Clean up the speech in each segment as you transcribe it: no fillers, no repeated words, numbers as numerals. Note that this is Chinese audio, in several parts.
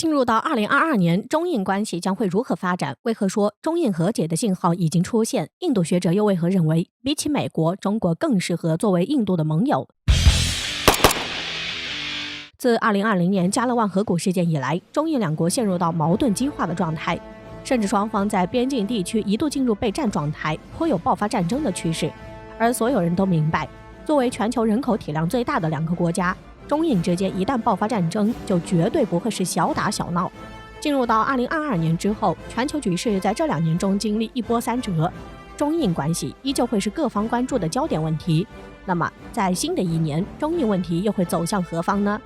进入到2022年，中印关系将会如何发展？为何说中印和解的信号已经出现？印度学者又为何认为，比起美国，中国更适合作为印度的盟友？自2020年加勒万河谷事件以来，中印两国陷入到矛盾激化的状态，甚至双方在边境地区一度进入备战状态，颇有爆发战争的趋势。而所有人都明白，作为全球人口体量最大的两个国家，中印之间一旦爆发战争，就绝对不会是小打小闹。进入到2022年之后，全球局势在这2年中经历一波三折，中印关系依旧会是各方关注的焦点问题。那么，在新的一年，中印问题又会走向何方呢？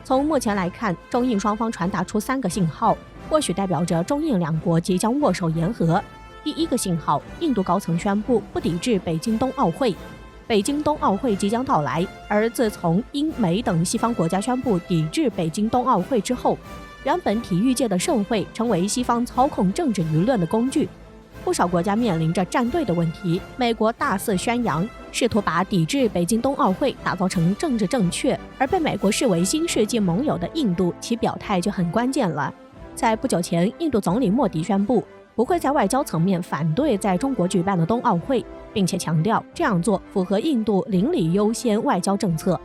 从目前来看，中印双方传达出3个信号，或许代表着中印两国即将握手言和。第一个信号，印度高层宣布不抵制北京冬奥会。北京冬奥会即将到来，而自从英美等西方国家宣布抵制北京冬奥会之后，原本体育界的盛会成为西方操控政治舆论的工具。不少国家面临着站队的问题，美国大肆宣扬，试图把抵制北京冬奥会打造成政治正确，而被美国视为新世纪盟友的印度，其表态就很关键了。在不久前，印度总理莫迪宣布不会在外交层面反对在中国举办的冬奥会，并且强调这样做符合印度邻里优先外交政策。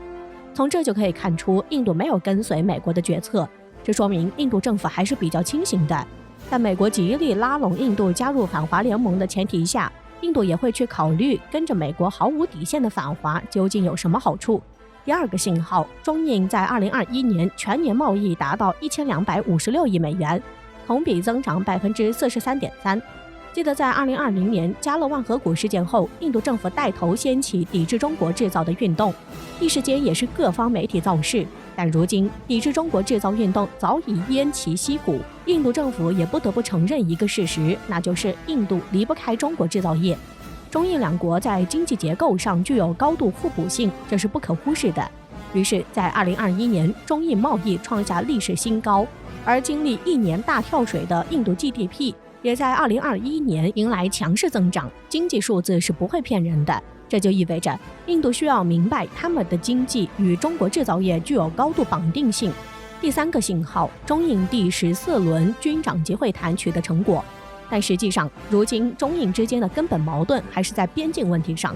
从这就可以看出，印度没有跟随美国的决策，这说明印度政府还是比较清醒的。在美国极力拉拢印度加入反华联盟的前提下，印度也会去考虑跟着美国毫无底线的反华究竟有什么好处。第二个信号，中印在2021年全年贸易达到1256亿美元，同比增长43.3%。记得在2020年加勒万河谷事件后，印度政府带头掀起抵制中国制造的运动，一时间也是各方媒体造势。但如今抵制中国制造运动早已偃旗息鼓，印度政府也不得不承认一个事实，那就是印度离不开中国制造业。中印两国在经济结构上具有高度互补性，这是不可忽视的。于是在2021年，中印贸易创下历史新高，而经历1年大跳水的印度 GDP 也在2021年迎来强势增长，经济数字是不会骗人的。这就意味着印度需要明白他们的经济与中国制造业具有高度绑定性。第3个信号，中印第14轮军长级会谈取得成果，但实际上如今中印之间的根本矛盾还是在边境问题上。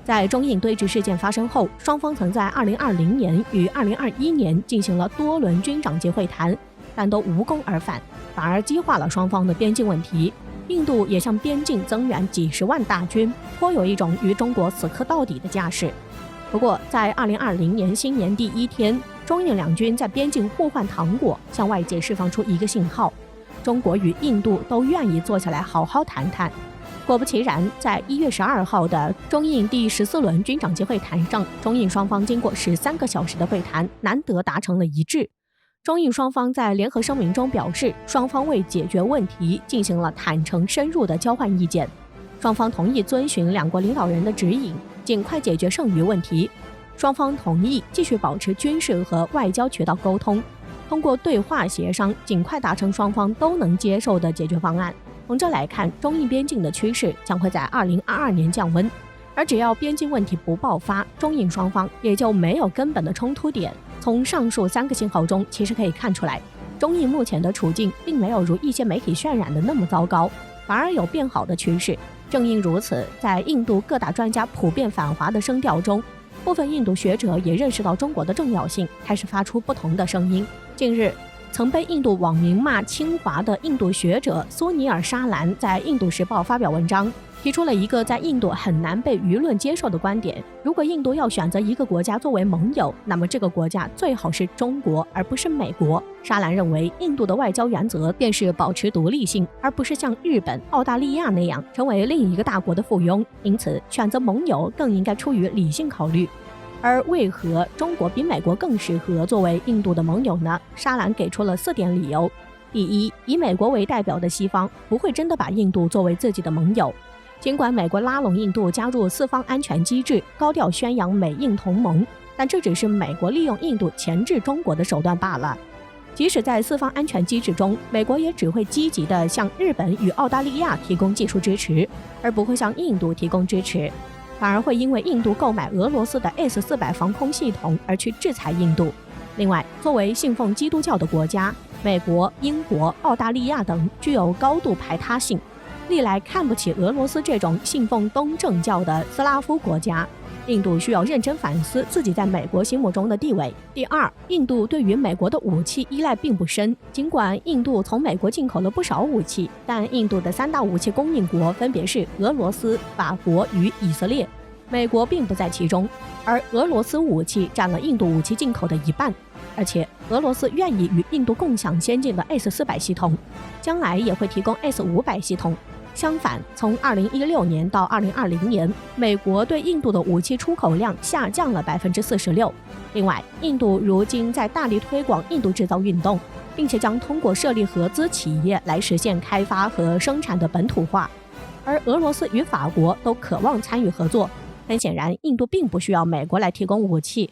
在中印对峙事件发生后，双方曾在2020年与2021年进行了多轮军长级会谈，但都无功而返，反而激化了双方的边境问题。印度也向边境增援几十万大军，颇有一种与中国死磕到底的架势。不过在2020年新年第1天，中印两军在边境互换糖果，向外界释放出一个信号：中国与印度都愿意坐下来好好谈谈。果不其然，在1月12号的中印第14轮军长级会谈上，中印双方经过13个小时的会谈，难得达成了一致。中印双方在联合声明中表示，双方为解决问题进行了坦诚深入的交换意见，双方同意遵循两国领导人的指引，尽快解决剩余问题。双方同意继续保持军事和外交渠道沟通，通过对话协商，尽快达成双方都能接受的解决方案。从这来看，中印边境的趋势将会在2022年降温，而只要边境问题不爆发，中印双方也就没有根本的冲突点。从上述3个信号中，其实可以看出来，中印目前的处境并没有如一些媒体渲染的那么糟糕，反而有变好的趋势。正因如此，在印度各大专家普遍反华的声调中，部分印度学者也认识到中国的重要性，开始发出不同的声音。近日，曾被印度网民骂侵华的印度学者苏尼尔·沙兰在《印度时报》发表文章，提出了一个在印度很难被舆论接受的观点：如果印度要选择一个国家作为盟友，那么这个国家最好是中国，而不是美国。沙兰认为，印度的外交原则便是保持独立性，而不是像日本、澳大利亚那样成为另一个大国的附庸，因此选择盟友更应该出于理性考虑。而为何中国比美国更适合作为印度的盟友呢？沙兰给出了4点理由。第一，以美国为代表的西方不会真的把印度作为自己的盟友。尽管美国拉拢印度加入4方安全机制，高调宣扬美印同盟，但这只是美国利用印度钳制中国的手段罢了。即使在4方安全机制中，美国也只会积极地向日本与澳大利亚提供技术支持，而不会向印度提供支持。反而会因为印度购买俄罗斯的 S-400防空系统而去制裁印度。另外，作为信奉基督教的国家，美国、英国、澳大利亚等具有高度排他性，历来看不起俄罗斯这种信奉东正教的斯拉夫国家。印度需要认真反思自己在美国心目中的地位。第二，印度对于美国的武器依赖并不深，尽管印度从美国进口了不少武器，但印度的3大武器供应国分别是俄罗斯、法国与以色列，美国并不在其中。而俄罗斯武器占了印度武器进口的1半，而且俄罗斯愿意与印度共享先进的 S-400 系统，将来也会提供 S-500 系统。相反，从2016年到2020年，美国对印度的武器出口量下降了46%。另外，印度如今在大力推广印度制造运动，并且将通过设立合资企业来实现开发和生产的本土化。而俄罗斯与法国都渴望参与合作。很显然，印度并不需要美国来提供武器。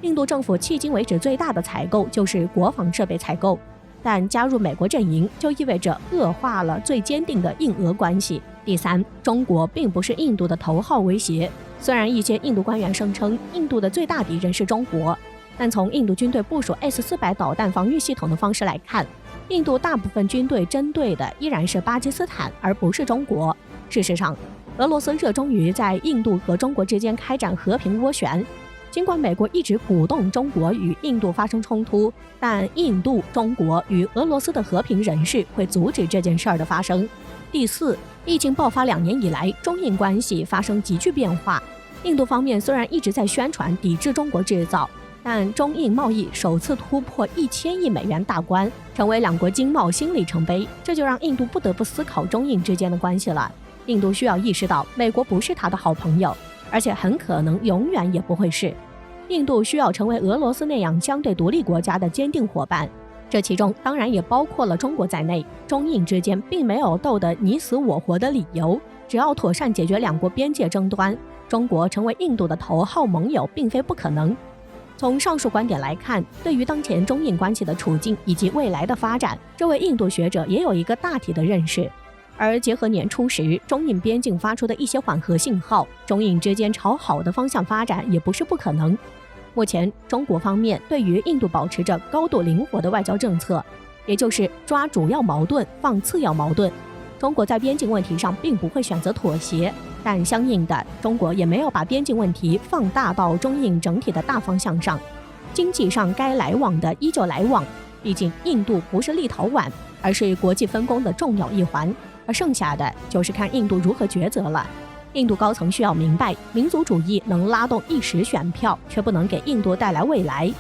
印度政府迄今为止最大的采购就是国防设备采购。但加入美国阵营就意味着恶化了最坚定的印俄关系。第三，中国并不是印度的头号威胁。虽然一些印度官员声称印度的最大敌人是中国，但从印度军队部署 S-400 导弹防御系统的方式来看，印度大部分军队针对的依然是巴基斯坦，而不是中国。事实上，俄罗斯热衷于在印度和中国之间开展和平斡旋。尽管美国一直鼓动中国与印度发生冲突，但印度、中国与俄罗斯的和平人士会阻止这件事儿的发生。第四，疫情爆发2年以来，中印关系发生急剧变化。印度方面虽然一直在宣传抵制中国制造，但中印贸易首次突破1000亿美元大关，成为2国经贸新里程碑。这就让印度不得不思考中印之间的关系了。印度需要意识到，美国不是他的好朋友，而且很可能永远也不会是。印度需要成为俄罗斯那样相对独立国家的坚定伙伴，这其中当然也包括了中国在内。中印之间并没有斗得你死我活的理由，只要妥善解决2国边界争端，中国成为印度的头号盟友并非不可能。从上述观点来看，对于当前中印关系的处境以及未来的发展，这位印度学者也有一个大体的认识。而结合年初时中印边境发出的一些缓和信号，中印之间朝好的方向发展也不是不可能。目前中国方面对于印度保持着高度灵活的外交政策，也就是抓主要矛盾放次要矛盾。中国在边境问题上并不会选择妥协，但相应的，中国也没有把边境问题放大到中印整体的大方向上。经济上该来往的依旧来往，毕竟印度不是立陶宛，而是国际分工的重要一环。而剩下的就是看印度如何抉择了。印度高层需要明白，民族主义能拉动一时选票，却不能给印度带来未来。